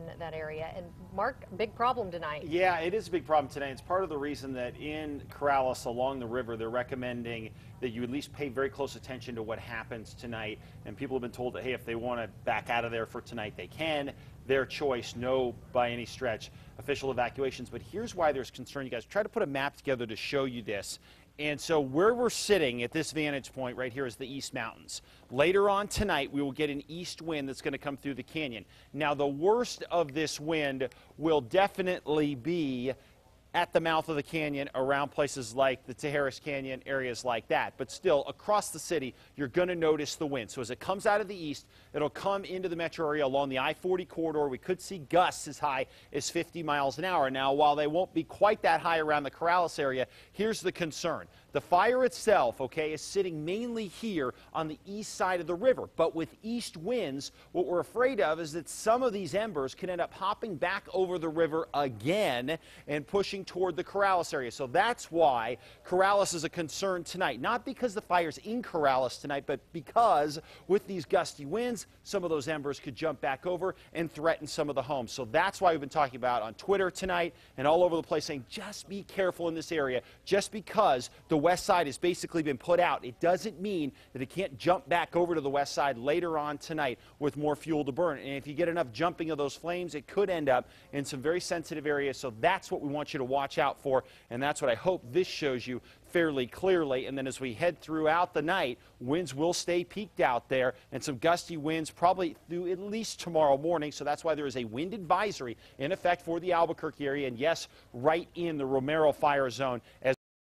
in that area. And Mark, big problem tonight. Yeah, it is a big problem tonight. It's part of the reason that in Corrales along the river, they're recommending that you at least pay very close attention to what happens tonight. And people have been told that, hey, if they want to back out of there for tonight, they can. Their choice, no by any stretch official evacuations. But here's why there's concern, you guys. Try to put a map together to show you this. And so where we're sitting at this vantage point right here is the East Mountains. Later on tonight, we will get an east wind that's going to come through the canyon. Now, the worst of this wind will definitely be at the mouth of the canyon, around places like the Tejeras Canyon, areas like that. But still, across the city, you're going to notice the wind. So as it comes out of the east, it'll come into the metro area along the I-40 corridor. We could see gusts as high as 50 miles an hour. Now, while they won't be quite that high around the Corrales area, here's the concern. The fire itself, okay, is sitting mainly here on the east side of the river. But with east winds, what we're afraid of is that some of these embers can end up hopping back over the river again and pushing toward the Corrales area. So that's why Corrales is a concern tonight. Not because the fire's in Corrales tonight, but because with these gusty winds, some of those embers could jump back over and threaten some of the homes. So that's why we've been talking about on Twitter tonight and all over the place saying just be careful in this area. Just because the west side has basically been put out, it doesn't mean that it can't jump back over to the west side later on tonight with more fuel to burn. And if you get enough jumping of those flames, it could end up in some very sensitive areas. So that's what we want you to watch out for, and that's what I hope this shows you fairly clearly. And then as we head throughout the night, winds will stay peaked out there, and some gusty winds probably through at least tomorrow morning. So that's why there is a wind advisory in effect for the Albuquerque area, and yes, right in the Romero fire zone as